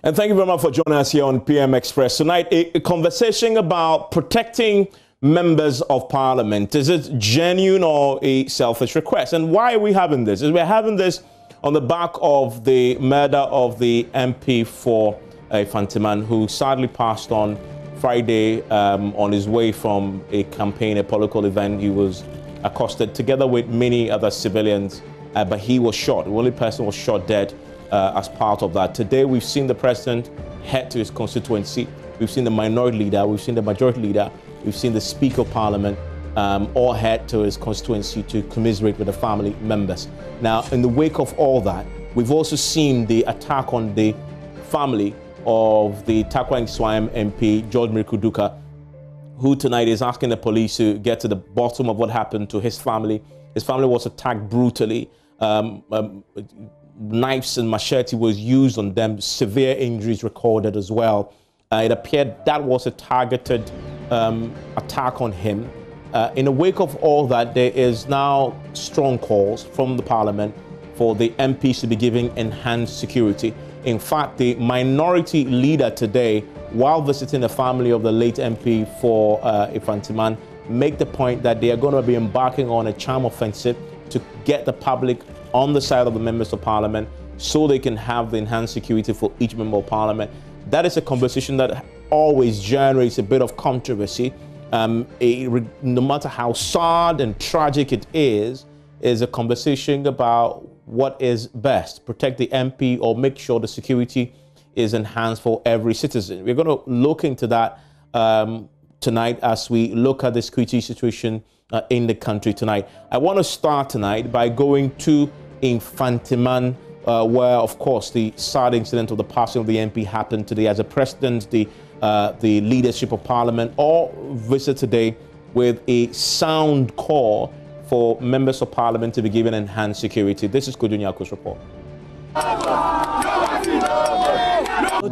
And thank you very much for joining us here on PM Express. Tonight, a conversation about protecting members of parliament. Is it genuine or a selfish request? And why are we having this? We're having this on the back of the murder of the MP for Fantiman, who sadly passed on Friday on his way from a campaign, a political event. He was accosted together with many other civilians, but he was shot. The only person was shot dead as part of that. Today, we've seen the president head to his constituency. We've seen the minority leader. We've seen the majority leader. We've seen the Speaker of Parliament all head to his constituency to commiserate with the family members. Now, in the wake of all that, we've also seen the attack on the family of the Tarkwa Nsoatiem MP, George Miracle Duka, who tonight is asking the police to get to the bottom of what happened to his family. His family was attacked brutally. Knives and machete was used on them, severe injuries recorded as well. It appeared that was a targeted attack on him. In the wake of all that, there is now strong calls from the parliament for the MPs to be given enhanced security. In fact, the minority leader today, while visiting the family of the late MP for Fantiman, make the point that they are going to be embarking on a charm offensive to get the public on the side of the members of parliament so they can have the enhanced security for each member of parliament. That is a conversation that always generates a bit of controversy. No matter how sad and tragic it is a conversation about what is best, protect the MP or make sure the security is enhanced for every citizen. We're going to look into that tonight as we look at the security situation in the country tonight. I want to start tonight by going to Fantiman, where, of course, the sad incident of the passing of the MP happened today. As a president, the leadership of parliament all visit today with a sound call for members of parliament to be given enhanced security. This is Kojo Nyako's report.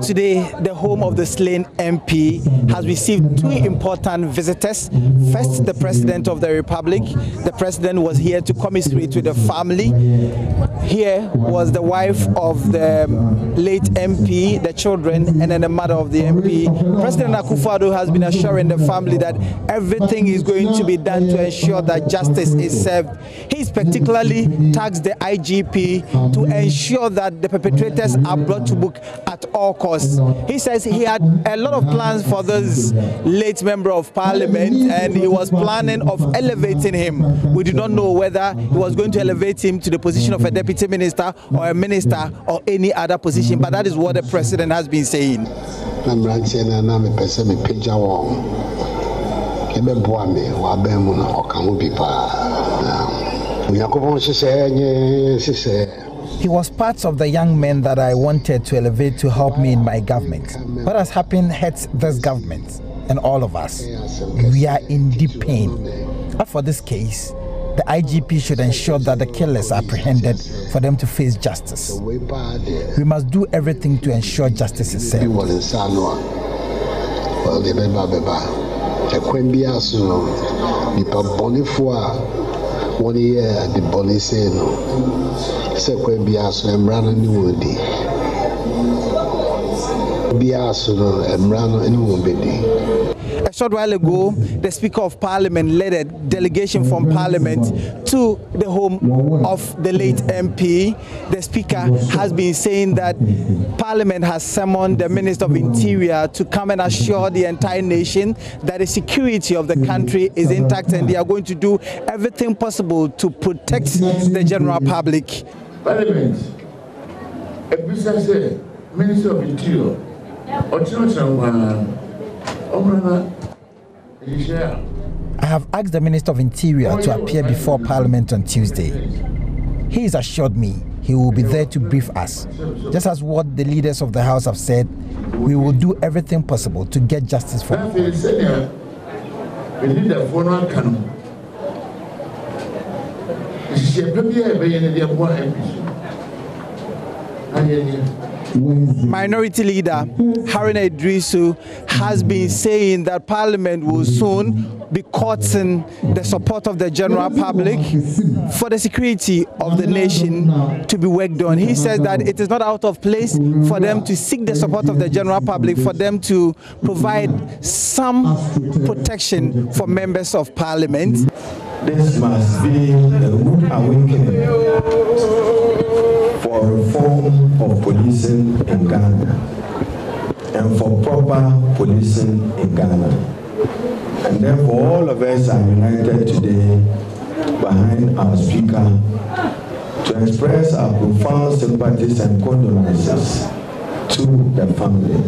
Today, the home of the slain MP has received two important visitors. First, the President of the Republic. The President was here to commiserate with the family. Here was the wife of the late MP, the children, and then the mother of the MP. President Akufo-Addo has been assuring the family that everything is going to be done to ensure that justice is served. He's particularly tasked the IGP to ensure that the perpetrators are brought to book at all costs. He says he had a lot of plans for this late member of parliament, and he was planning of elevating him. We do not know whether he was going to elevate him to the position of a deputy minister or a minister or any other position, but that is what the president has been saying. He was part of the young men that I wanted to elevate to help me in my government. What has happened hurts this government and all of us. We are in deep pain. But for this case, the IGP should ensure that the killers are apprehended for them to face justice. We must do everything to ensure justice is served. One year the body say no. Sekwe biaso emrano ni wodi. Biaso no emrano ni wodi. A short while ago, the Speaker of Parliament led a delegation from Parliament to the home of the late MP. The Speaker has been saying that Parliament has summoned the Minister of Interior to come and assure the entire nation that the security of the country is intact, and they are going to do everything possible to protect the general public. Parliament, a business Minister of Interior, I have asked the Minister of Interior to appear before Parliament on Tuesday. He has assured me he will be there to brief us. Just as what the leaders of the House have said, we will do everything possible to get justice for him. Minority Leader Haruna Iddrisu has been saying that Parliament will soon be courting the support of the general public for the security of the nation to be worked on. He says that it is not out of place for them to seek the support of the general public, for them to provide some protection for members of Parliament. This must be a rude awakening for reform of policing in Ghana and for proper policing in Ghana. And therefore all of us are united today behind our Speaker to express our profound sympathies and condolences to the family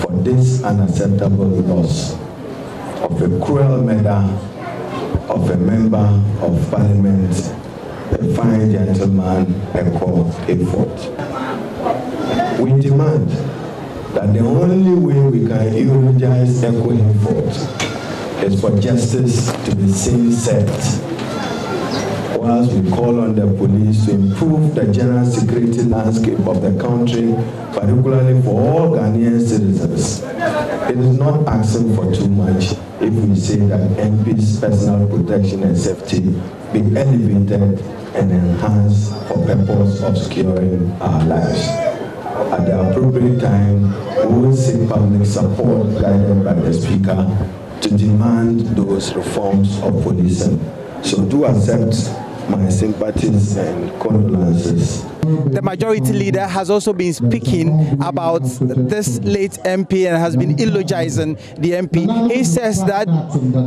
for this unacceptable loss of a cruel murder of a member of Parliament, a fine gentleman, Eko Hayford. We demand that the only way we can eulogize Eko Hayford is for justice to be seen set, whilst we call on the police to improve the general security landscape of the country, particularly for all Ghanaian citizens. It is not asking for too much if we say that MP's personal protection and safety be elevated and enhanced for purpose of securing our lives. At the appropriate time, we will seek public support guided by the Speaker to demand those reforms of policing. So do accept my sympathies and condolences. The Majority Leader has also been speaking about this late MP and has been eulogizing the MP. He says that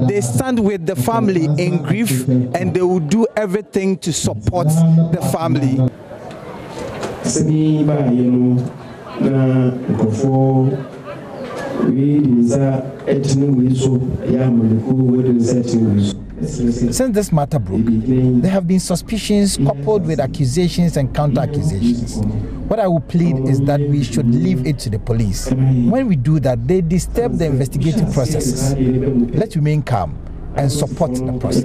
they stand with the family in grief and they will do everything to support the family. Since this matter broke, there have been suspicions coupled with accusations and counter-accusations. What I will plead is that we should leave it to the police. When we do that, they disturb the investigative processes. Let's remain calm and support the process.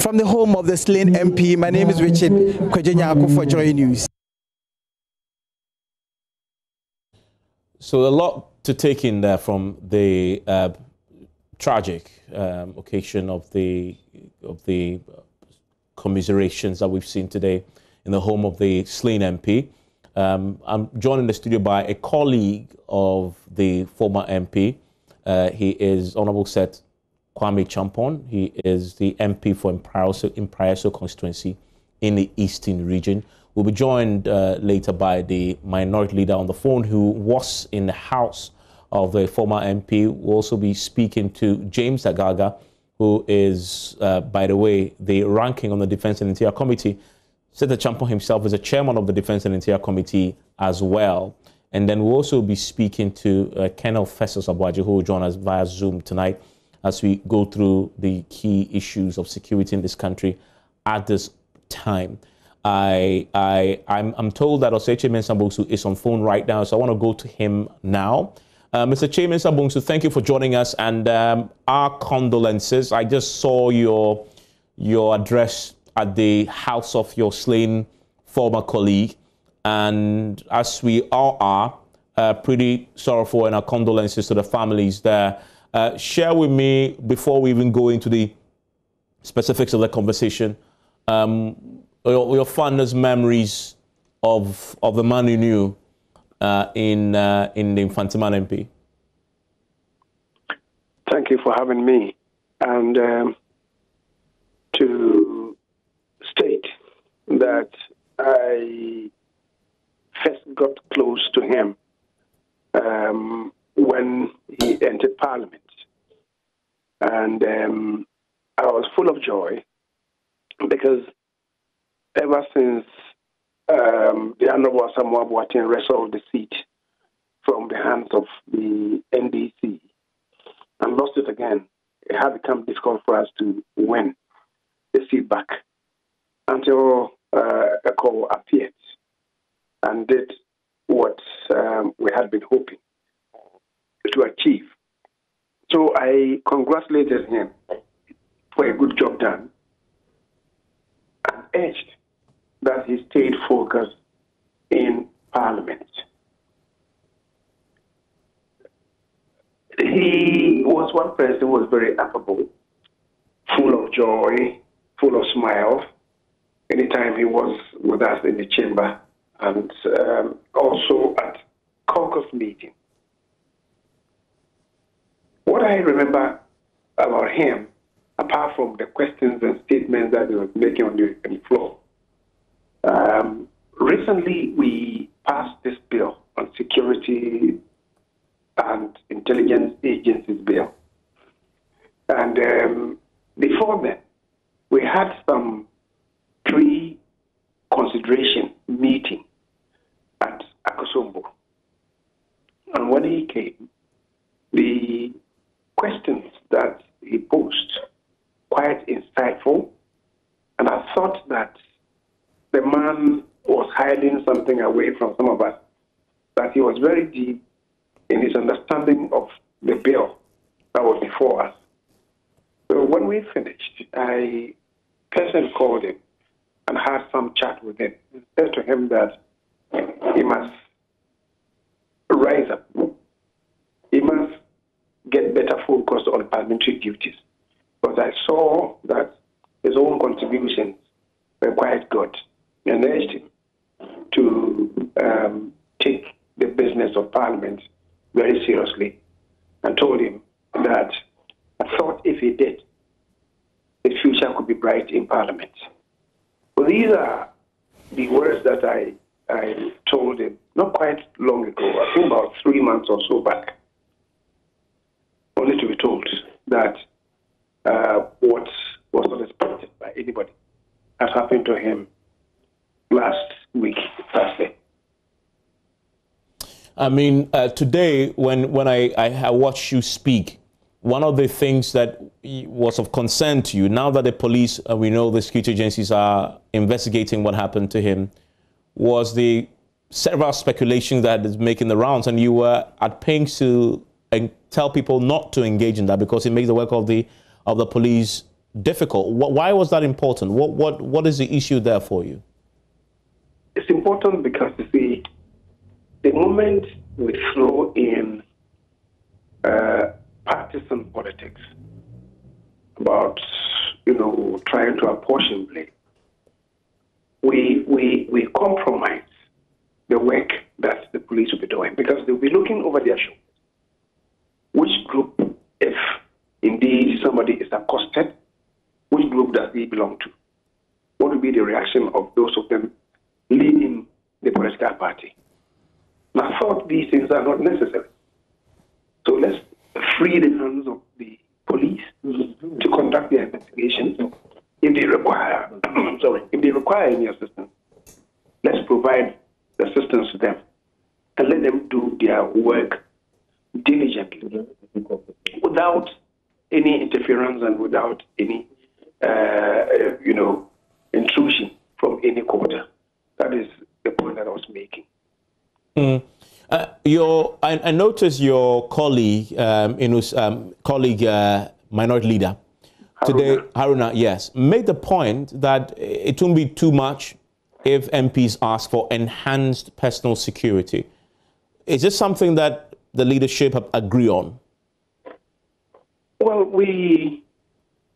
From the home of the slain MP, my name is Richard Kwejenyaku for Joy News. So a lot to take in there from the tragic occasion of the commiserations that we've seen today in the home of the slain MP. I'm joined in the studio by a colleague of the former MP. He is Honorable Seth Kwame Champon. He is the MP for Impraeso constituency in the Eastern region. We'll be joined later by the Minority Leader on the phone who was in the house of the former MP. We'll also be speaking to James Agaga, who is, by the way, the ranking on the Defense and Interior Committee. Seth Champon himself is a chairman of the Defense and Interior Committee as well. And then we'll also be speaking to Colonel Festus Abuaji, who will join us via Zoom tonight as we go through the key issues of security in this country at this time. I'm told that Oseche Mensah Bongsu is on phone right now, so I want to go to him now. Mr. Che Mensah Bongsu, thank you for joining us, and our condolences. I just saw your address at the house of your slain former colleague. And as we all are, pretty sorrowful, and our condolences to the families there. Share with me, before we even go into the specifics of the conversation, your fondest memories of the man you knew in the Infantiman MP. Thank you for having me. And to state that I first got close to him when he entered Parliament. And I was full of joy because ever since the Honorable Asamoah Boateng wrestled the seat from the hands of the NDC and lost it again, it had become difficult for us to win the seat back until Eko appeared and did what we had been hoping to achieve. So I congratulated him for a good job done and urged that he stayed focused in Parliament. He was one person who was very affable, full of joy, full of smiles, anytime he was with us in the chamber and also at caucus meeting. What I remember about him, apart from the questions and statements that he was making on the floor, recently we passed this bill on security and intelligence agencies bill. And before then, we had some pre-consideration meeting at Akosombo. And when he came, the questions that he posed quite insightful, and I thought that the man was hiding something away from some of us, that he was very deep in his understanding of the bill that was before us. So when we finished, I personally called him and had some chat with him and said to him that he must rise up. He must get better focused on parliamentary duties. Because I saw that his own contributions were quite good, and urged him to take the business of Parliament very seriously, and told him that I thought if he did, the future could be bright in Parliament. Well, these are the words that I told him not quite long ago, I think about 3 months or so back, only to be told that what was not expected by anybody has happened to him last week, Thursday. I mean, today, when I watched you speak, one of the things that was of concern to you, now that the police, we know the security agencies are investigating what happened to him, was the several speculations that is making the rounds, and you were at pains to tell people not to engage in that because it makes the work of the police difficult. Why was that important? What is the issue there for you? It's important because, you see, the moment we throw in partisan politics about, trying to apportion blame, we compromise the work that the police will be doing because they'll be looking over their shoulders. Which group, if indeed somebody is accosted, which group does he belong to? What will be the reaction of those of them leading the political party? And I thought these things are not necessary. So let's free the hands of the police to conduct their investigations. If they require, any assistance, let's provide assistance to them and let them do their work diligently, without any interference and without any, intrusion from any quarter. That is the point that I was making. I noticed your colleague, minority leader, today, Haruna, yes, made the point that it won't be too much if MPs ask for enhanced personal security. Is this something that the leadership have agree on? Well,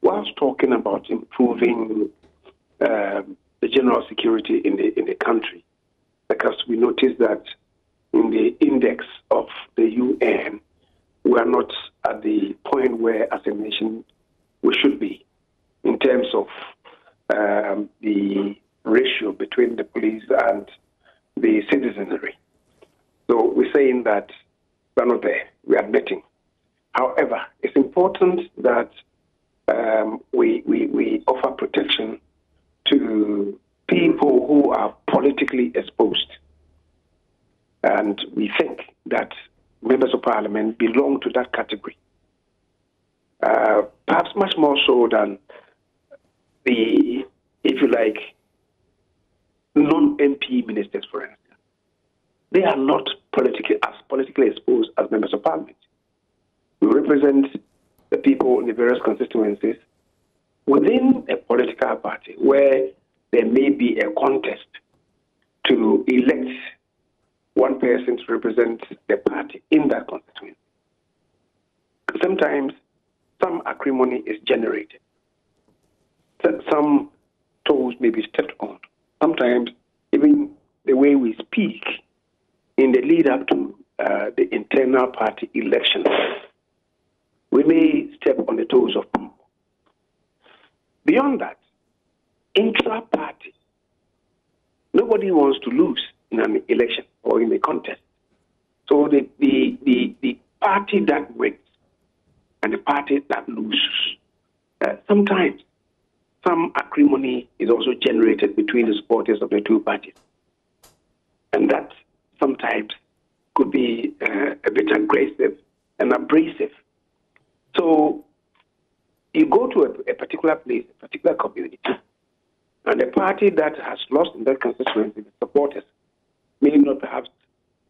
whilst talking about improving the general security in the country, because we noticed that in the index of the UN, we are not at the point where, as a nation, we should be in terms of the ratio between the police and the citizenry. So we're saying that we're not there. We're admitting. However, it's important that we offer protection to people who are politically exposed. And we think that members of parliament belong to that category. Perhaps much more so than the, if you like, ministers, for instance, they are not politically exposed as members of parliament. We represent the people in the various constituencies within a political party where there may be a contest to elect one person to represent the party in that constituency. Sometimes some acrimony is generated. Some toes may be stepped on. Sometimes even the way we speak in the lead up to the internal party election, we may step on the toes of people. Beyond that, intra-party, nobody wants to lose in an election or in a contest. So the party that wins and the party that loses, sometimes some acrimony is also generated between the supporters of the two parties. And that sometimes could be a bit aggressive and abrasive. So you go to a particular place, a particular community, and the party that has lost in that constituency, the supporters, may not perhaps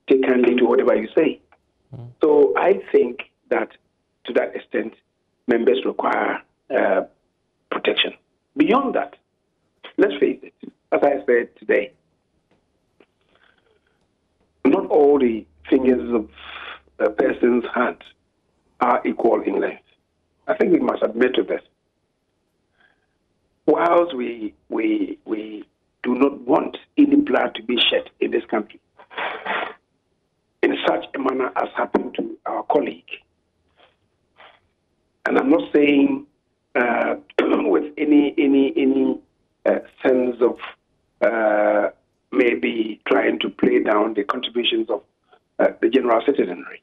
take kindly to whatever you say. So I think that to that extent, members require protection. Beyond that, let's face it, as I said today, not all the fingers of a person's hand are equal in length. I think we must admit to this. Whilst we do not want any blood to be shed in this country, in such a manner as happened to our colleague, and I'm not saying with any sense of maybe trying to play down the contributions of the general citizenry.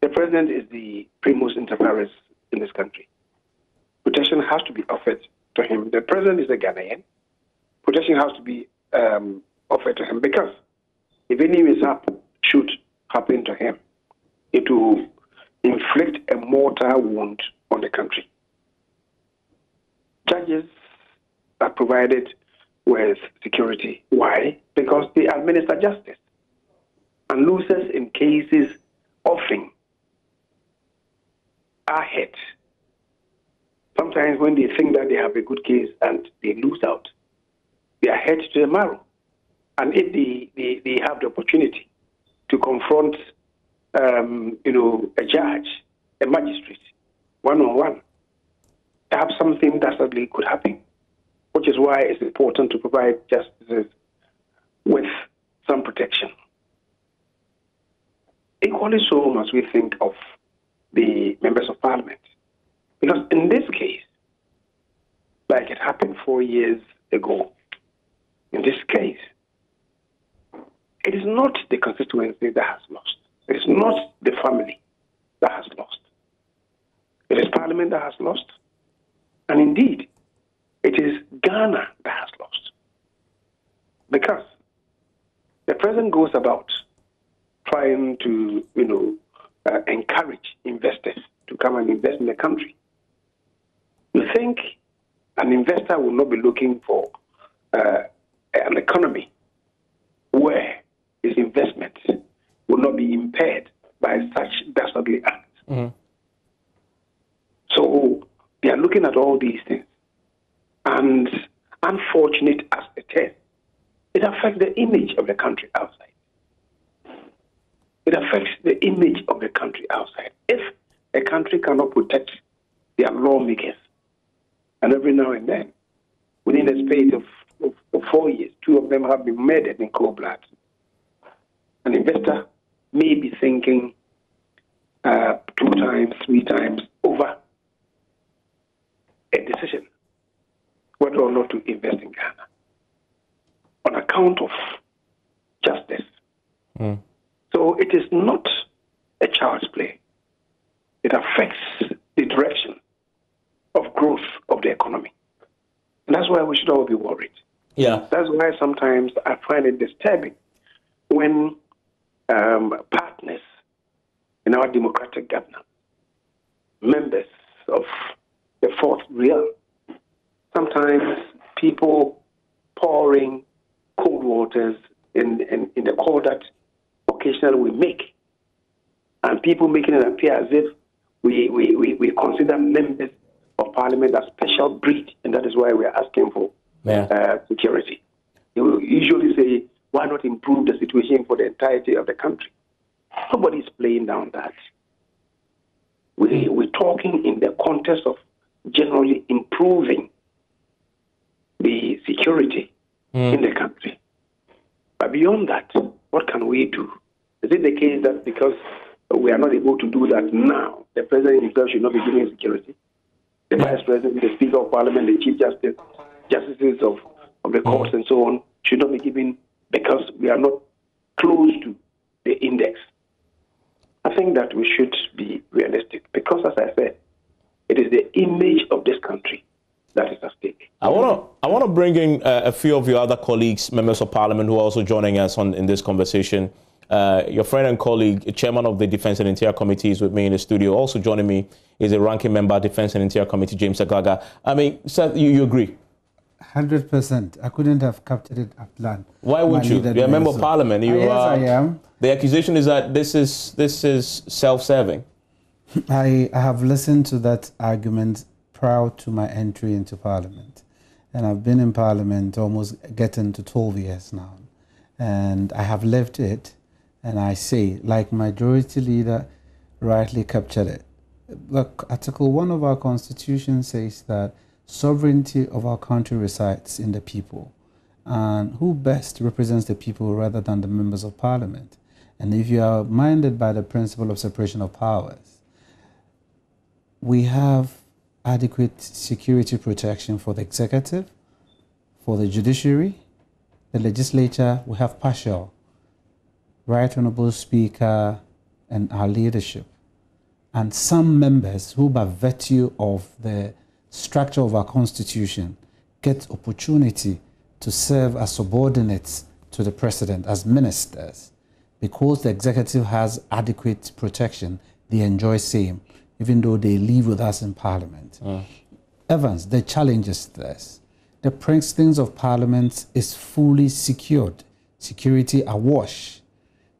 The president is the primus inter pares in this country. Protection has to be offered to him. The president is a Ghanaian. Protection has to be offered to him because if any mishap should happen to him, it will inflict a mortal wound on the country. Judges are provided with security. Why? Because they administer justice. And losers in cases often are hit. Sometimes when they think that they have a good case and they lose out, they are hit to the marrow. And if they have the opportunity to confront a judge, a magistrate, one-on-one, perhaps something dastardly could happen, which is why it's important to provide justice with some protection. Equally so must we think of the members of parliament. Because in this case, like it happened 4 years ago, in this case, it is not the constituency that has lost. It is not the family that has lost. It is parliament that has lost. And indeed, it is Ghana that has lost. Because the president goes about trying to, encourage investors to come and invest in the country. You think an investor will not be looking for an economy where his investment will not be impaired by such dastardly acts. Mm-hmm. So they are looking at all these things. And unfortunate as it is, it affects the image of the country outside. It affects the image of the country outside. If a country cannot protect their lawmakers, and every now and then, within the space of 4 years, 2 of them have been murdered in cold blood, an investor may be thinking 2 times, 3 times over a decision whether or not to invest in Ghana on account of justice. Mm. So it is not a child's play. It affects the direction of growth of the economy. And that's why we should all be worried. Yeah. That's why sometimes I find it disturbing when partners in our democratic governance, members of the fourth realm, sometimes people pouring cold waters in the call that occasionally we make. And people making it appear as if we consider members of parliament a special breed, and that is why we are asking for security. They will usually say, why not improve the situation for the entirety of the country? Nobody is playing down that. We're talking in the context of generally improving the security in the country. But beyond that, what can we do? Is it the case that because we are not able to do that now, the president himself should not be giving security? The vice president, the speaker of parliament, the chief justice, justices of the courts and so on should not be given because we are not close to the index. I think that we should be realistic because, as I said, it is the image of this country that is at stake. I want to bring in a few of your other colleagues, members of parliament, who are also joining us in this conversation. Your friend and colleague, chairman of the Defense and Interior Committee, is with me in the studio. Also joining me is a ranking member of Defense and Interior Committee, James Agaga. I mean, Seth, you agree? 100%. I couldn't have captured it at land. Why would you? You're a member of parliament. Yes, I am. The accusation is that this is self-serving. I have listened to that argument prior to my entry into parliament. And I've been in parliament almost getting to 12 years now. And I have lived it. And I say, like Majority Leader rightly captured it. Look, Article 1 of our Constitution says that sovereignty of our country resides in the people. And who best represents the people rather than the members of parliament? And if you are minded by the principle of separation of powers, we have adequate security protection for the executive, for the judiciary, the legislature. We have partial. Right Honorable Speaker and our leadership, and some members who, by virtue of the structure of our Constitution, get opportunity to serve as subordinates to the President, as ministers. Because the executive has adequate protection, they enjoy same, even though they live with us in Parliament. Evans, the challenge is this. The precincts of Parliament is fully secured, security awash.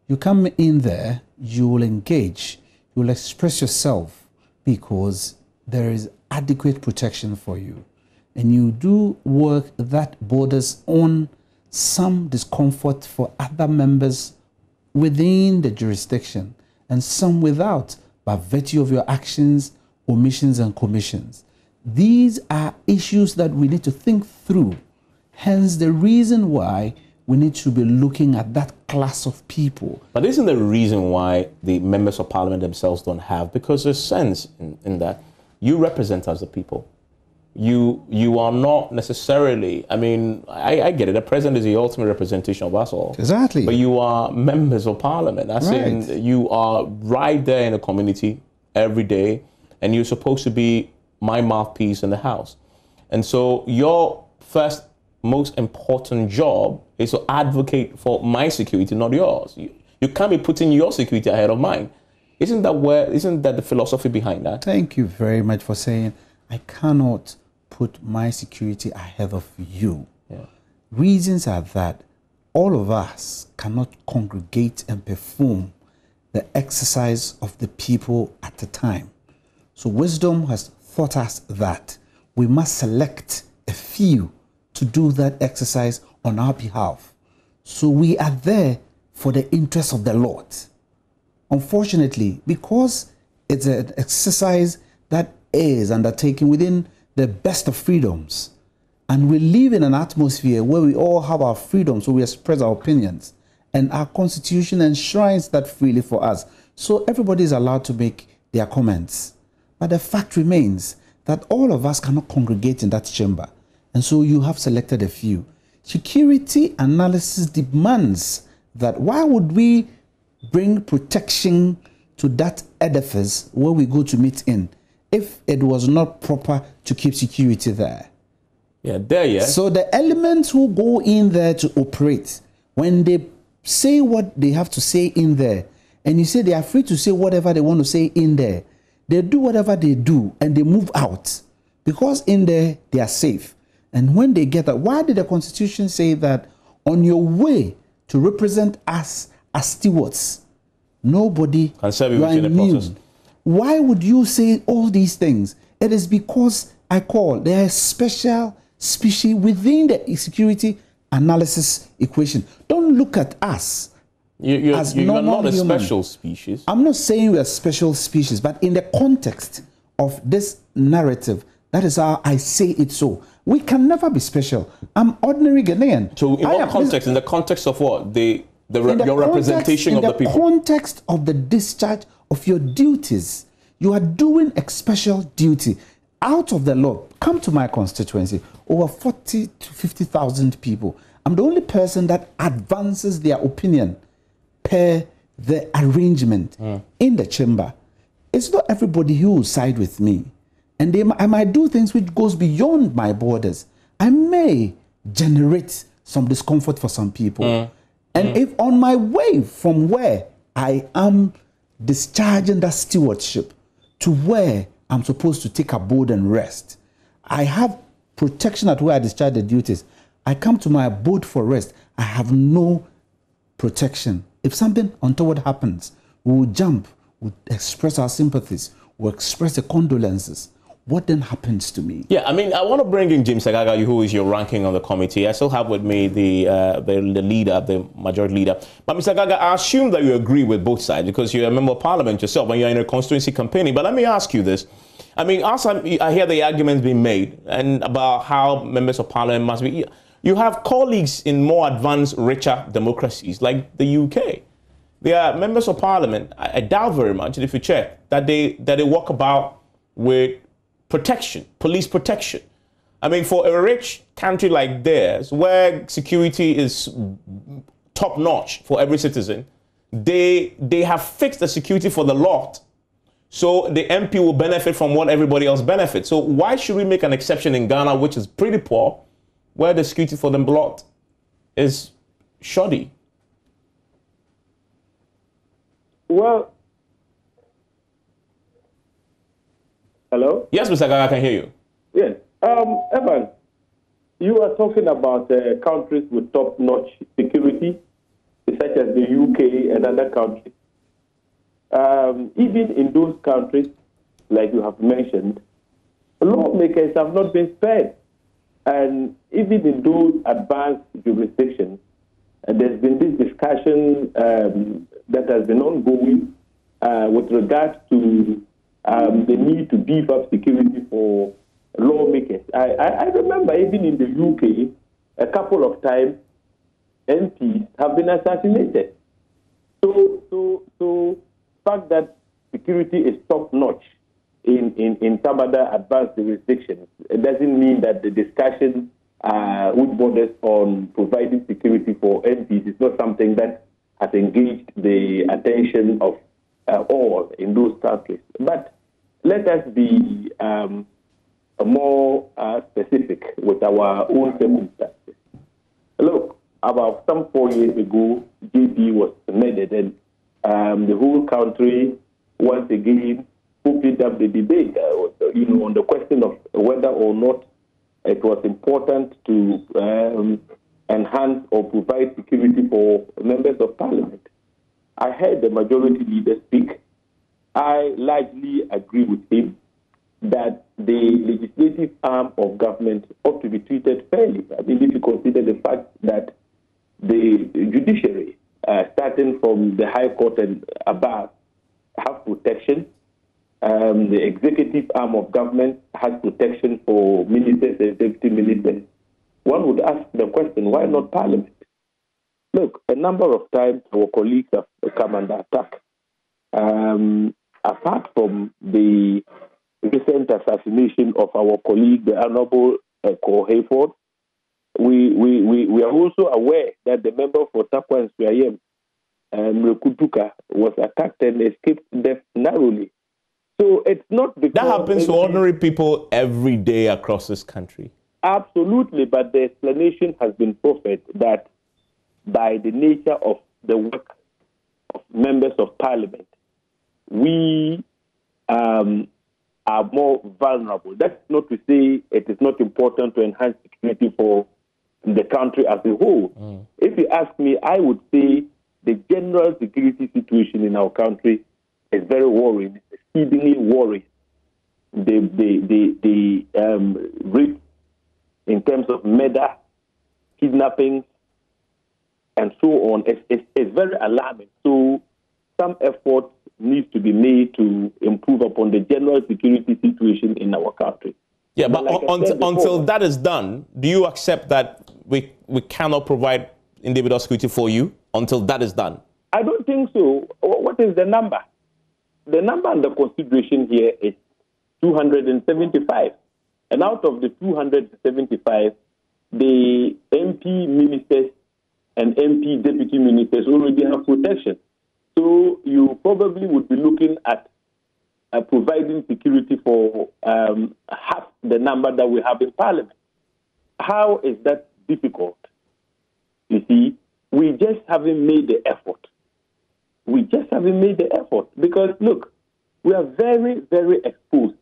You come in there, you will engage, you will express yourself because there is adequate protection for you. And you do work that borders on some discomfort for other members within the jurisdiction and some without, by virtue of your actions, omissions, and commissions. These are issues that we need to think through. Hence the reason why we need to be looking at that class of people. But isn't the reason why the members of parliament themselves don't have? Because there's sense in that you represent us, the people. You are not necessarily, I mean, I get it. The president is the ultimate representation of us all. Exactly. But you are members of parliament. That's right. You are right there in the community every day, and you're supposed to be my mouthpiece in the house. And so your first most important job is to advocate for my security, not yours. You can't be putting your security ahead of mine. Isn't that the philosophy behind that? Thank you very much for saying I cannot put my security ahead of you. Yeah. Reasons are that all of us cannot congregate and perform the exercise of the people at a time. So wisdom has taught us that we must select a few to do that exercise on our behalf. So we are there for the interest of the Lord. Unfortunately, because it's an exercise that is undertaken within the best of freedoms, and we live in an atmosphere where we all have our freedom, so we express our opinions, and our Constitution enshrines that freely for us. So everybody is allowed to make their comments. But the fact remains that all of us cannot congregate in that chamber. And so you have selected a few. Security analysis demands that why would we bring protection to that edifice where we go to meet in if it was not proper to keep security there? Yeah. So the elements who go in there to operate, when they say what they have to say in there, and you say they are free to say whatever they want to say in there, they do whatever they do and they move out because in there they are safe. And when they get that, why did the Constitution say that on your way to represent us as stewards, nobody can serve you in the process. Why would you say all these things? It is because there are special species within the security analysis equation. Don't look at us as you are not a human. special species. I'm not saying we are special species, but in the context of this narrative, that is how I say it so. We can never be special. I'm ordinary Ghanaian. So in what context? In the context of what? Your representation of the people? In the context of the discharge of your duties. You are doing a special duty out of the law. Come to my constituency, over 40 to 50,000 people. I'm the only person that advances their opinion per the arrangement in the chamber. It's not everybody who will side with me. And I might do things which goes beyond my borders. I may generate some discomfort for some people. And if on my way from where I am discharging that stewardship to where I'm supposed to take abode and rest, I have protection at where I discharge the duties. I come to my abode for rest. I have no protection. If something untoward happens, we will jump, we'll express our sympathies, we'll express the condolences. What then happens to me? Yeah, I mean, I want to bring in James Agaga, who is your ranking on the committee. I still have with me the leader, the majority leader. But Mr. Agaga, I assume that you agree with both sides because you're a member of parliament yourself and you're in a constituency campaigning. But let me ask you this. I mean, I hear the arguments being made and about how members of parliament must be. You have colleagues in more advanced, richer democracies like the UK. They are members of parliament. I doubt very much, if you check, that they walk about with protection, police protection. I mean, for a rich country like theirs, where security is top-notch for every citizen, they have fixed the security for the lot. So the MP will benefit from what everybody else benefits. So why should we make an exception in Ghana, which is pretty poor, where the security for the lot is shoddy? Well, hello? Yes, Mr. Gaga, I can hear you. Yes. Evan, you are talking about countries with top-notch security, such as the UK and other countries. Even in those countries, like you have mentioned, lawmakers have not been spared. And even in those advanced jurisdictions, there's been this discussion that has been ongoing with regard to the need to beef up security for lawmakers. I remember even in the UK, a couple of times, MPs have been assassinated. So the fact that security is top-notch in some other advanced jurisdictions, it doesn't mean that the discussion which borders on providing security for MPs is not something that has engaged the attention of all in those countries. But let us be more specific with our own circumstances. Look, about some 4 years ago, JB was murdered, and the whole country once again opened up the debate, on the question of whether or not it was important to enhance or provide security for members of parliament. I heard the majority leader speak. I largely agree with him that the legislative arm of government ought to be treated fairly. I mean, if you consider the fact that the judiciary, starting from the High Court and above, have protection. The executive arm of government has protection for ministers and deputy ministers. One would ask the question, why not Parliament? Look, a number of times our colleagues have come under attack. Apart from the recent assassination of our colleague, the Honorable Cole Hayford, we are also aware that the member for Takwa and Suayem, Mrekutuka, was attacked and escaped death narrowly. So it's not because... That happens to ordinary people every day across this country. Absolutely, but the explanation has been proffered that by the nature of the work of members of parliament, we are more vulnerable. That's not to say it is not important to enhance security for the country as a whole. If you ask me, I would say the general security situation in our country is very worrying, exceedingly worrying. The rate in terms of murder, kidnapping, and so on is very alarming. So some effort needs to be made to improve upon the general security situation in our country. Yeah, but like until that is done, do you accept that we cannot provide individual security for you until that is done? I don't think so. What is the number? The number under consideration here is 275. And out of the 275, the MP ministers and MP deputy ministers already have protection. So you probably would be looking at providing security for half the number that we have in Parliament. How is that difficult? You see, we just haven't made the effort. We just haven't made the effort because, look, we are very, very exposed,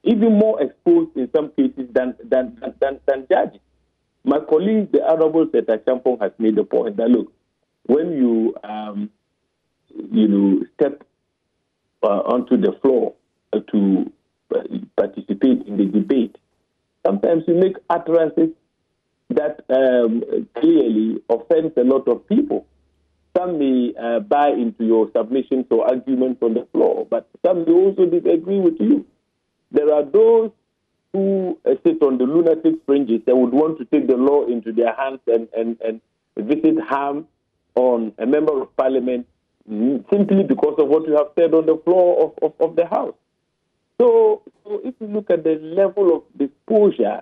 even more exposed in some cases than judges. My colleague, the Honorable Seta Champong, has made the point that, look, when you step onto the floor to participate in the debate, sometimes you make utterances that clearly offends a lot of people. Some may buy into your submissions or arguments on the floor, but some may also disagree with you. There are those who sit on the lunatic fringes that would want to take the law into their hands and visit harm on a member of Parliament simply because of what you have said on the floor of the House. So if you look at the level of exposure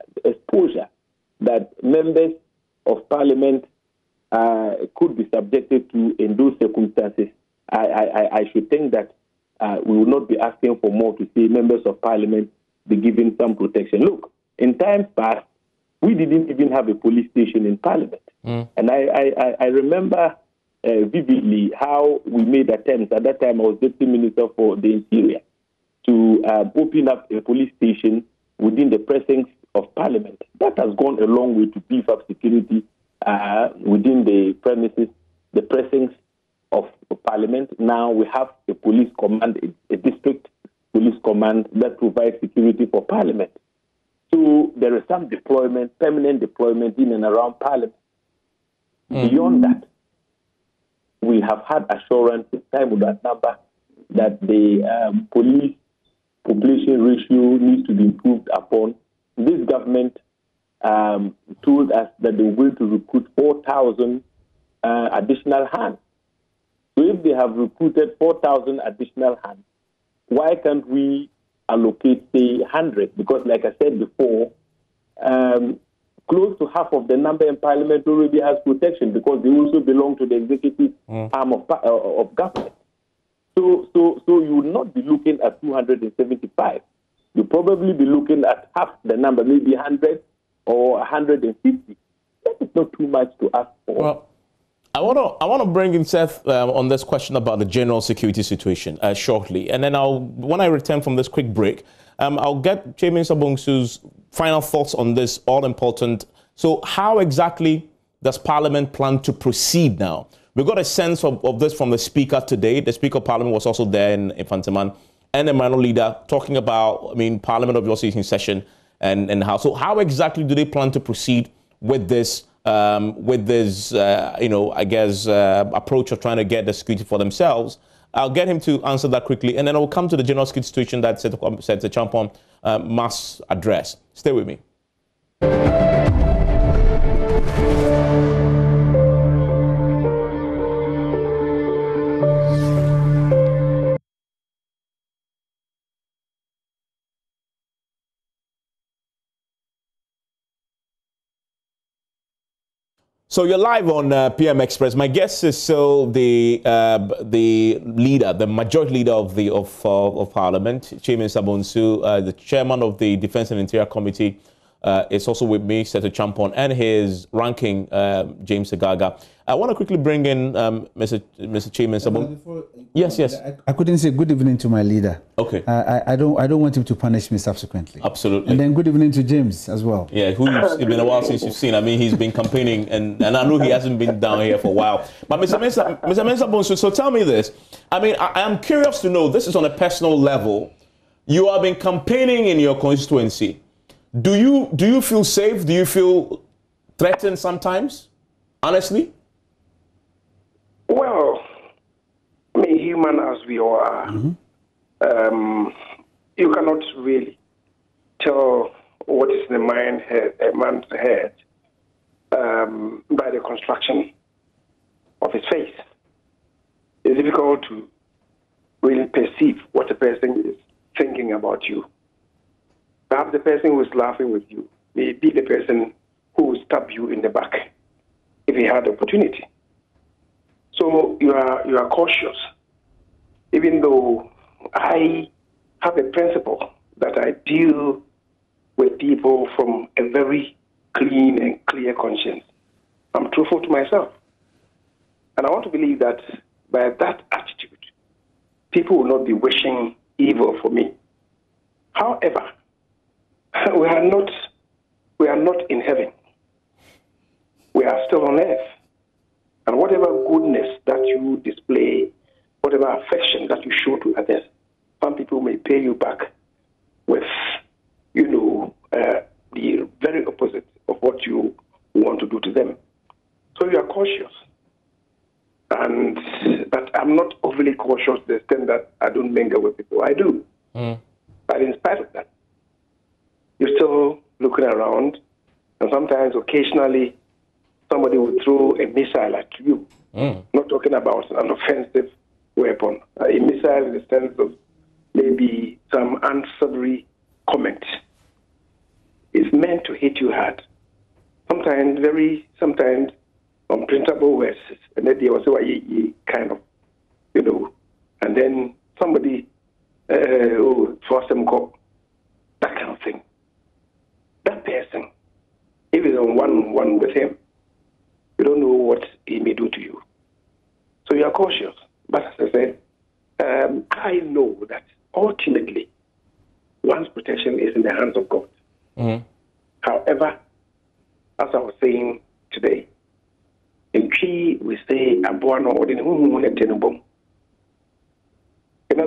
that members of Parliament could be subjected to in those circumstances, I should think that we will not be asking for more to say members of Parliament be given some protection. Look, in times past, we didn't even have a police station in Parliament. And I remember vividly how we made attempts. At that time, I was Deputy Minister for the Interior to open up a police station within the precincts of Parliament. That has gone a long way to beef up security within the premises, the precincts of Parliament. Now we have a police command, a district police command that provides security for Parliament. So there is some deployment, permanent deployment in and around Parliament. Beyond that, we have had assurance in time with that number that the police population ratio needs to be improved upon. This government told us that they were going to recruit 4,000 additional hands. So if they have recruited 4,000 additional hands, why can't we allocate, say, 100? Because like I said before, close to half of the number in Parliament already has protection because they also belong to the executive arm of government. So you would not be looking at 275. You'll probably be looking at half the number, maybe 100 or 150. That is not too much to ask for. Well, I want to bring in Seth on this question about the general security situation shortly, and then when I return from this quick break, I'll get Chairman Sabongsu's final thoughts on this all-important. So how exactly does Parliament plan to proceed now? We got a sense of this from the Speaker today. The Speaker of Parliament was also there in Infanteman, and the Minority Leader talking about, Parliament obviously is in session and how. So how exactly do they plan to proceed with this, approach of trying to get the security for themselves? I'll get him to answer that quickly, and then I'll come to the general security situation that Seta Champong must address. Stay with me. So you're live on PM Express. My guest is still the leader, the majority leader of Parliament, Chairman Sabonsu, the chairman of the Defence and Interior Committee, is also with me, Seto Champon, and his ranking, James Segaga. I want to quickly bring in Mr. Chairman Sabon. Yes. I couldn't say good evening to my leader. Okay. I don't want him to punish me subsequently. Absolutely. And then good evening to James as well. Yeah, it's been a while since you've seen. I mean, he's been campaigning, and I know he hasn't been down here for a while. But Mr. Mensah, so tell me this. I mean, I am curious to know, this is on a personal level. You have been campaigning in your constituency. Do you feel safe? Do you feel threatened sometimes? Honestly? Well, I mean, human as we all are, you cannot really tell what is in a man's head by the construction of his face. It's difficult to really perceive what a person is thinking about you. Perhaps the person who is laughing with you may be the person who will stab you in the back if he had the opportunity. So you are cautious, even though I have a principle that I deal with people from a very clean and clear conscience. I'm truthful to myself. And I want to believe that by that attitude, people will not be wishing evil for me. However, we are not in heaven. We are still on earth. And whatever goodness that you display, whatever affection that you show to others, some people may pay you back with, the very opposite of what you want to do to them. So you are cautious. But I'm not overly cautious to the extent that I don't mingle with people. I do. But in spite of that, you're still looking around, and sometimes, occasionally, somebody will throw a missile at you. Not talking about an offensive weapon. A missile in the sense of maybe some unsavory comment. It's meant to hit you hard. Sometimes unprintable words. And then they also kind of, and then somebody force them go, that kind of thing. That person, if it's on one-on-one with him, you don't know what he may do to you. So you are cautious. But as I said, I know that ultimately one's protection is in the hands of God. However, as I was saying today, in Cree we say, in other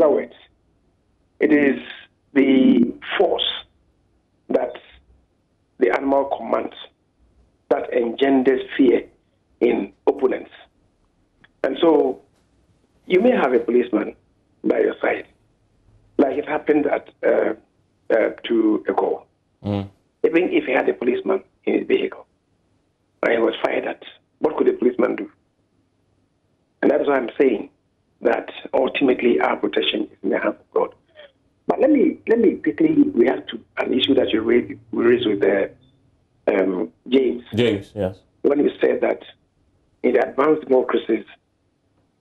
words, it is the force that the animal commands that engenders fear in opponents. And so you may have a policeman by your side, like it happened to a call. Even if he had a policeman in his vehicle and he was fired at, what could a policeman do? And that's why I'm saying that ultimately our protection is in the hands of God. But let me quickly react to an issue that you raised with James. James, yes. When you said that in the advanced democracies,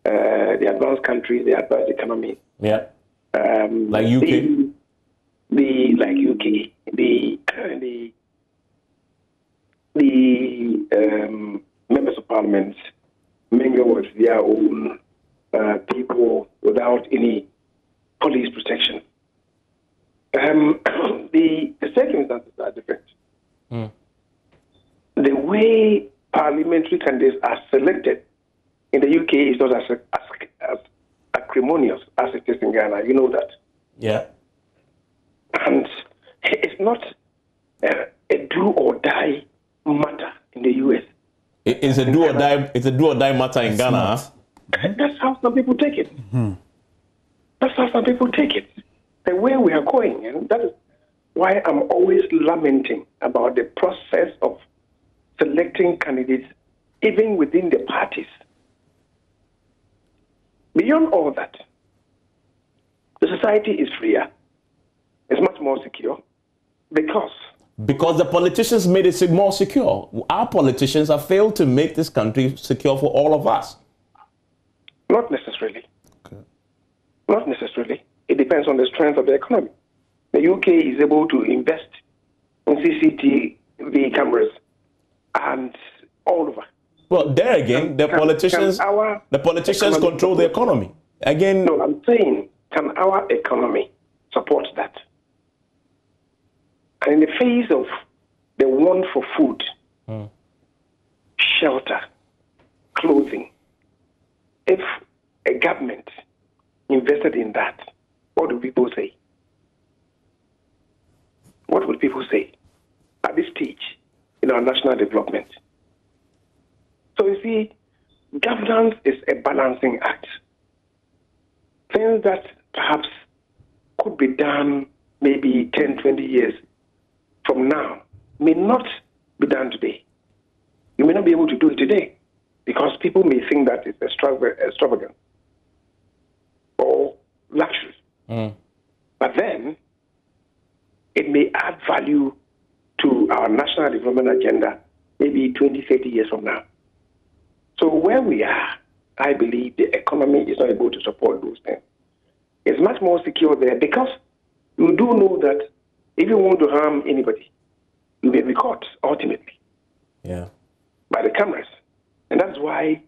the advanced countries, the advanced economies, like UK, the members of parliament mingle with their own people without any police protection. The circumstances are different. The way parliamentary candidates are selected in the UK is not as acrimonious as it is in Ghana. You know that. Yeah. And it's not a do or die matter in the US. It's a do or die. It's a do or die matter in Ghana. Huh? That's how some people take it. That's how some people take it. The way we are going, and that is why I'm always lamenting about the process of selecting candidates, even within the parties. Beyond all that, the society is freer. It's much more secure because the politicians made it more secure. Our politicians have failed to make this country secure for all of us. Not necessarily. Okay. Not necessarily. It depends on the strength of the economy. The UK is able to invest on CCTV cameras and all over. Well, there again, the politicians control the economy. Again, no, I'm saying, can our economy support that? And in the face of the want for food, shelter, clothing, if a government invested in that, what do people say? What will people say at this stage in our national development? So you see, governance is a balancing act. Things that perhaps could be done maybe 10, 20 years from now may not be done today. You may not be able to do it today because people may think that it's extravagant or luxury. But then it may add value to our national development agenda maybe 20, 30 years from now. So where we are, I believe the economy is not able to support those things. It's much more secure there because you do know that if you want to harm anybody, you may be caught ultimately by the cameras. And that's why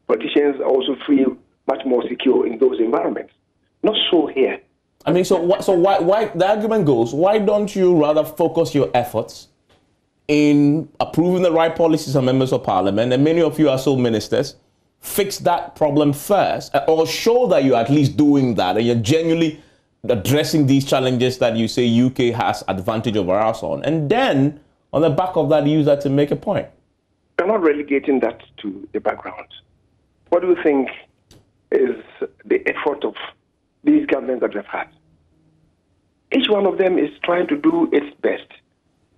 politicians also feel much more secure in those environments. Not so here. I mean, so why the argument goes, why don't you rather focus your efforts in approving the right policies of members of parliament, and many of you are still ministers, fix that problem first, or show that you're at least doing that and you're genuinely addressing these challenges that you say UK has advantage over us on, and then on the back of that, use that to make a point? I'm not relegating that to the background. What do you think is the effort of these governments that we've had? Each one of them is trying to do its best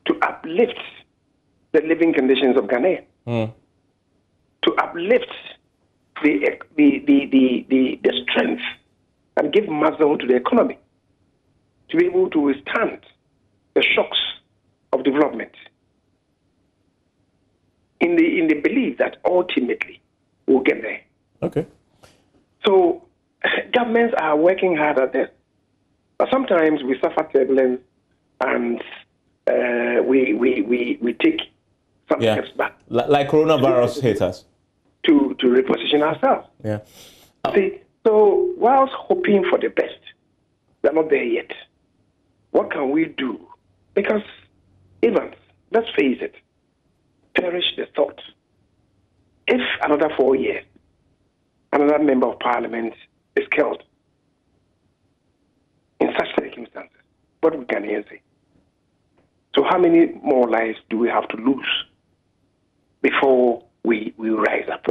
to uplift the living conditions of Ghana, to uplift the strength and give muscle to the economy, to be able to withstand the shocks of development, in the belief that ultimately we'll get there. Okay. So governments are working hard at this, but sometimes we suffer turbulence and we take some steps back. Like coronavirus hit us. To reposition ourselves. Yeah. See, so whilst hoping for the best, we're not there yet. What can we do? Because Evans, let's face it, perish the thought. If another 4 years, another member of parliament is killed in such circumstances, what would Ghanaians say? So how many more lives do we have to lose before we rise up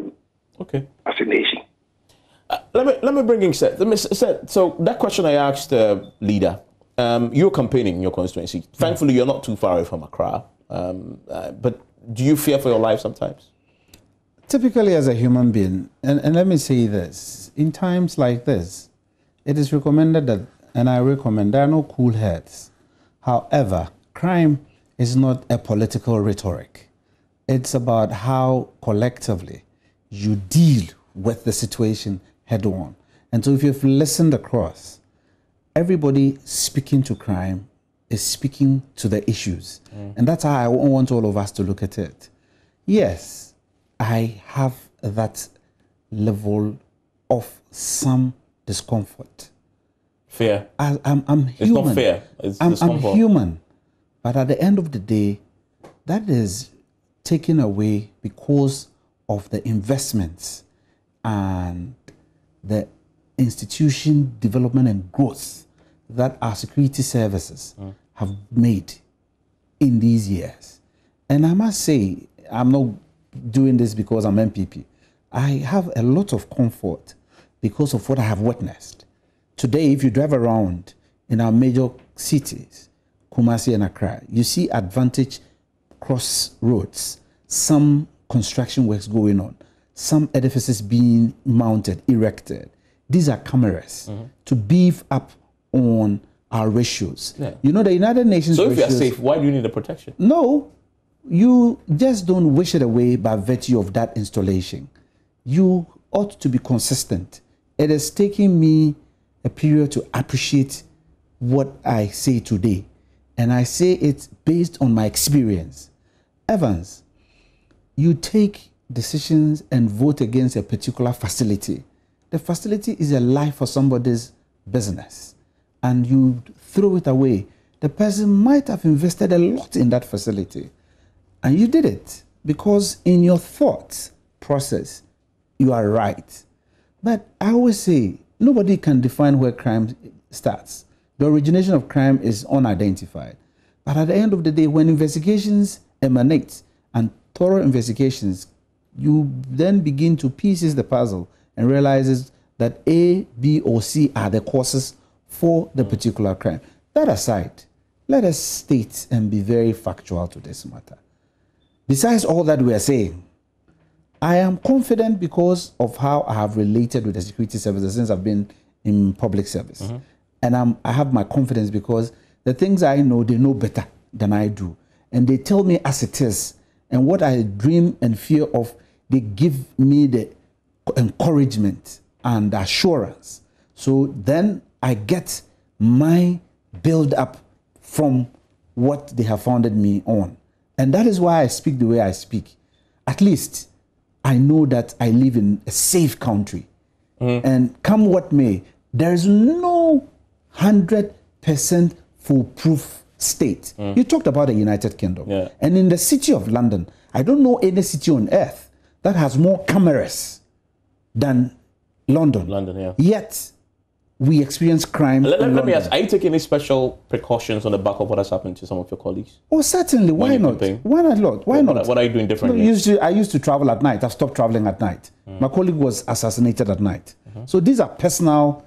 as a nation? Let me bring in Seth. So that question I asked the leader, you're campaigning in your constituency. Thankfully, you're not too far away from Accra. But do you fear for your life sometimes? Typically, as a human being, and let me say this, in times like this, it is recommended that, and I recommend, there are no cool heads. However, crime is not a political rhetoric. It's about how collectively you deal with the situation head on. And so if you've listened across, everybody speaking to crime is speaking to the issues. And that's how I want all of us to look at it. Yes, I have that level of some discomfort. Fear. I'm human. It's not fear. It's I'm human. But at the end of the day, that is taken away because of the investments and the institution development and growth that our security services have made in these years. And I must say, I'm not doing this because I'm MPP. I have a lot of comfort because of what I have witnessed. Today, if you drive around in our major cities, Kumasi and Accra, you see Advantage crossroads, some construction works going on, some edifices being mounted, erected. These are cameras to beef up on our ratios. Yeah. You know, the United Nations So if ratios, you're safe, why do you need the protection? No, you just don't wish it away by virtue of that installation. You ought to be consistent. It has taken me a period to appreciate what I say today. And I say it based on my experience. Evans, you take decisions and vote against a particular facility. The facility is a life for somebody's business, and you throw it away. The person might have invested a lot in that facility, and you did it because in your thought process, you are right. But I always say, nobody can define where crime starts. The origination of crime is unidentified. But at the end of the day, when investigations emanate and thorough investigations, you then begin to pieces the puzzle and realizes that A, B, or C are the causes for the particular crime. That aside, let us state and be very factual to this matter. Besides all that we are saying, I am confident because of how I have related with the security services since I've been in public service. And I have my confidence because the things I know, they know better than I do. And they tell me as it is. And what I dream and fear of, they give me the encouragement and assurance. So then I get my build up from what they have founded me on. And that is why I speak the way I speak. At least I know that I live in a safe country. And come what may, there is no 100% foolproof state. You talked about the United Kingdom. And in the city of London, I don't know any city on earth that has more cameras than London. Yet, we experience crime. Let me ask, are you taking any special precautions on the back of what has happened to some of your colleagues? Oh, certainly. Why not? Why not, Lord? Why not? What are you doing differently? I used to travel at night. I've stopped traveling at night. My colleague was assassinated at night. So these are personal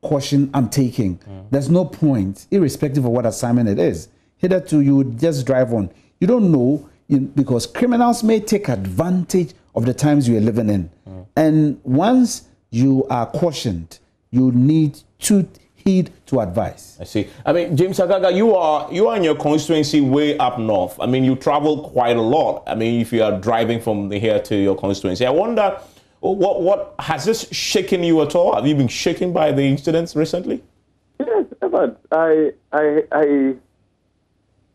caution I'm taking. There's no point, irrespective of what assignment it is. Hitherto, you would just drive on. You don't know, because criminals may take advantage of the times you are living in. And once you are cautioned, you need to heed to advice. I see. I mean, James Agaga, you are in your constituency way up north. I mean, you travel quite a lot. I mean, if you are driving from here to your constituency, I wonder, what has this shaken you at all? Have you been shaken by the incidents recently? Yes, but I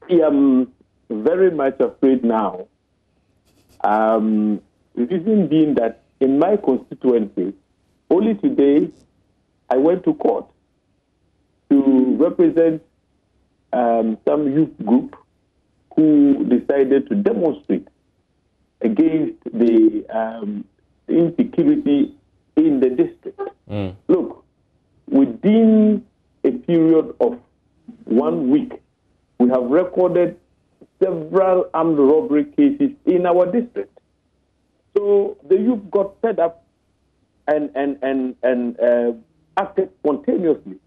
am very much afraid now. The reason being that in my constituency, only today I went to court to represent some youth group who decided to demonstrate against the insecurity in the district. Look, within a period of 1 week, we have recorded several armed robbery cases in our district. So the youth got fed up and acted spontaneously.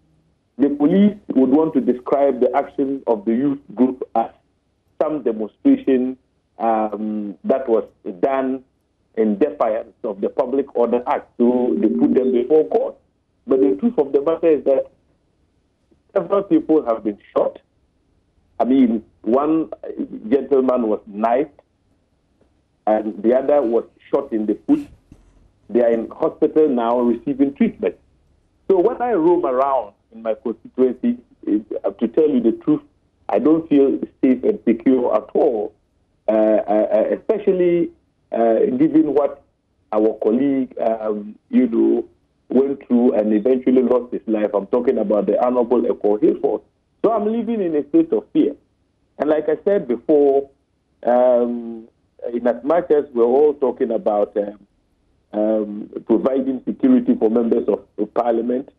The police would want to describe the action of the youth group as some demonstration that was done in defiance of the Public Order Act. So they put them before court. But the truth of the matter is that several people have been shot. I mean, one gentleman was knifed, and the other was shot in the foot. They are in hospital now receiving treatment. So when I roam around in my constituency, to tell you the truth, I don't feel safe and secure at all, especially given what our colleague, went through and eventually lost his life. I'm talking about the Honorable Eko Hayford. So I'm living in a state of fear. And like I said before, in as much as we're all talking about providing security for members of Parliament,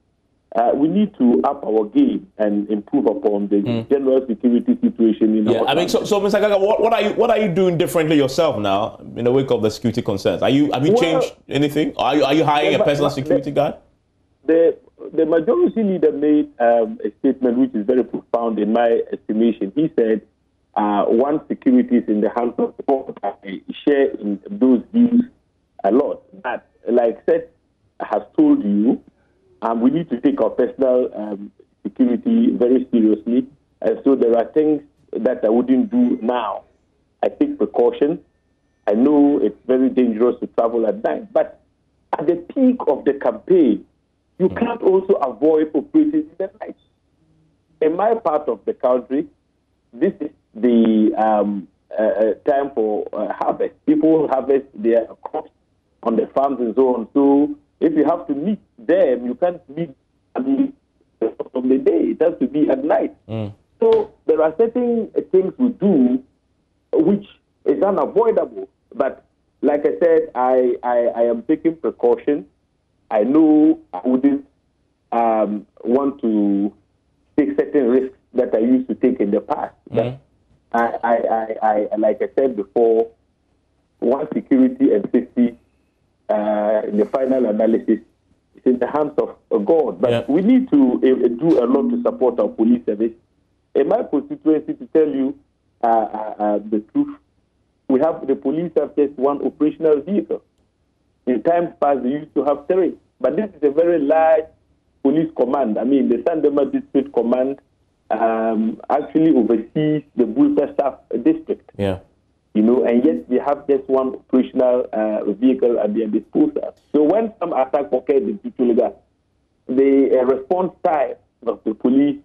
we need to up our game and improve upon the general security situation in our country. So Mr. Gaga, what are you doing differently yourself now in the wake of the security concerns? Have you changed anything? Are you hiring a personal security guard? The majority leader made a statement which is very profound in my estimation. He said, once security is in the hands of the court, I share in those views a lot. But like Seth has told you, we need to take our personal security very seriously. And so there are things that I wouldn't do now. I take precaution. I know it's very dangerous to travel at night. But at the peak of the campaign, you can't also avoid operating in the night. In my part of the country, this is the time for harvest. People harvest their crops on the farms and so on. So if you have to meet them, you can't meet at the top of the day. It has to be at night. So there are certain things we do which is unavoidable. But like I said, I am taking precautions. I know I wouldn't want to take certain risks that I used to take in the past. But I like I said before, one, security and safety in the final analysis is in the hands of God. But we need to do a lot to support our police service. In my constituency, to tell you the truth, we have the police have just one operational vehicle. In times past, they used to have 3. But this is a very large police command. I mean, the Sandema District Command actually oversees the Bulta South District. You know, and yet they have just one operational vehicle at their disposal. So when some attack occurred in Tutuliga, the response time of the police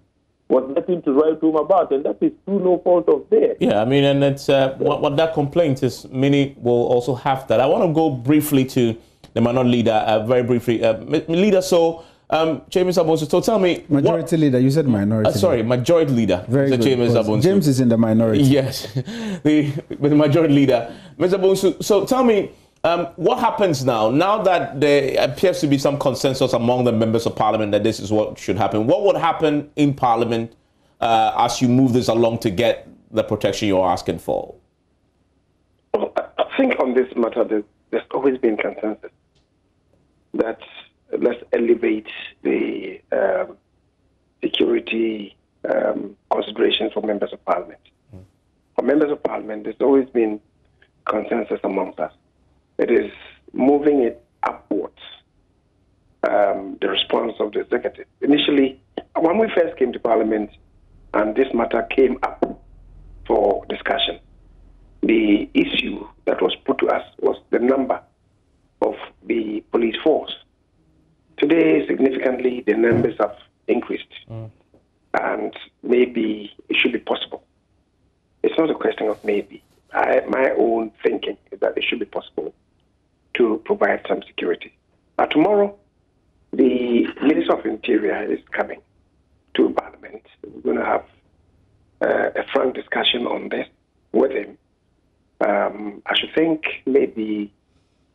was nothing to write home about, and that is through no fault of theirs. Yeah, I mean, and it's what that complaint is. Many will also have that. I want to go briefly to the minority leader, very briefly, leader. So, James Abonsu, so tell me, majority leader. You said minority. Sorry, majority leader. Very good. James Abonsu. James is in the minority. Yes, the majority leader, Mr. Abonsu. So tell me, what happens now? Now that there appears to be some consensus among the members of Parliament that this is what should happen, what would happen in Parliament as you move this along to get the protection you're asking for? Well, I think on this matter, there's always been consensus that let's elevate the security considerations for members of Parliament. For members of Parliament, there's always been consensus amongst us. It is moving it upwards, the response of the executive. Initially, when we first came to Parliament and this matter came up for discussion, the issue that was put to us was the number of the police force. Today, significantly, the numbers have increased, and maybe it should be possible. It's not a question of maybe. My own thinking is that it should be possible to provide some security. But tomorrow, the Minister of Interior is coming to Parliament. We're going to have a frank discussion on this with him. I should think maybe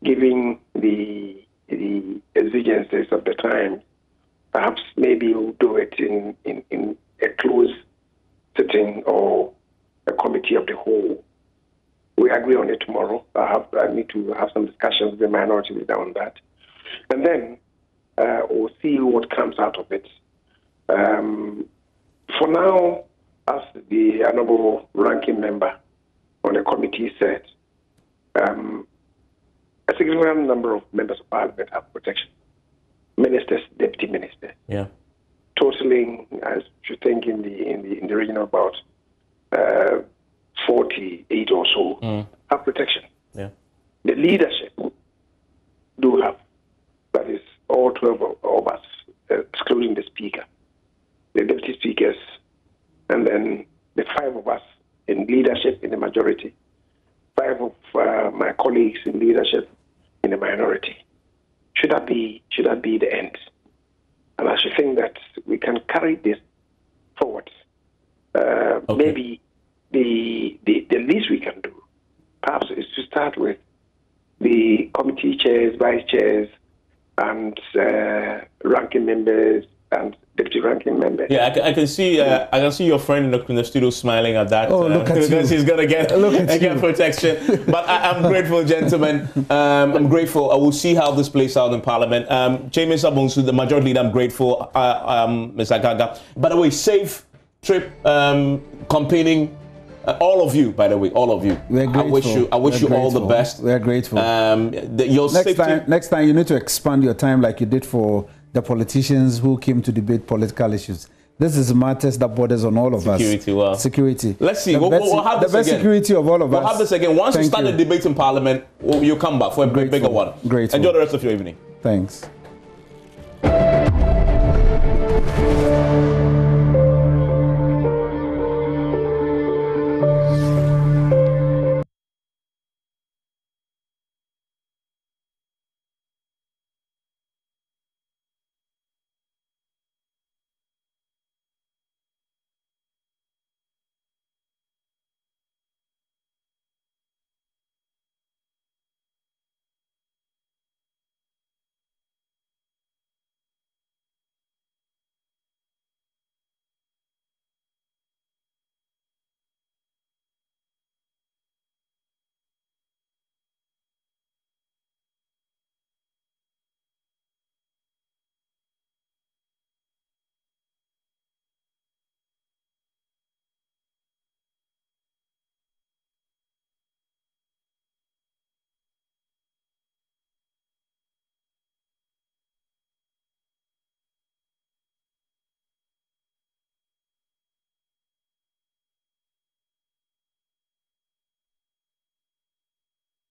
giving the exigencies of the time, perhaps maybe we'll do it in a closed sitting or a committee of the whole. We agree on it tomorrow. I need to have some discussions with the minority leader on that. And then we'll see what comes out of it. For now, as the honorable ranking member on the committee said, a significant number of members of Parliament have protection. Ministers, deputy ministers. Totaling, I should think, in the region of about 48 or so have protection. The leadership do have, that is all 12 of us, excluding the speaker, the deputy speakers, and then the 5 of us in leadership in the majority, 5 of my colleagues in leadership in the minority. Should that be the end? And I should think that we can carry this forward. Maybe the least we can do, perhaps, is to start with the committee chairs, vice chairs, and ranking members and deputy ranking members. Yeah, I can see your friend in the studio smiling at that. Oh, look at you. Because he's gonna get protection. But I'm grateful, gentlemen. I'm grateful. I will see how this plays out in Parliament. James Abonsu, the majority leader, I'm grateful. Ms. Agaga. By the way, safe trip campaigning. All of you, by the way, all of you. We're grateful. I wish you all the best. We're grateful. Next time, you need to expand your time like you did for the politicians who came to debate political issues. This is matters that borders on all of us. Security. Let's see. We'll have this again. The best security of all of us. We'll have this again. Once you start the debate in Parliament, you come back for a bigger one. Grateful. Enjoy the rest of your evening. Thanks.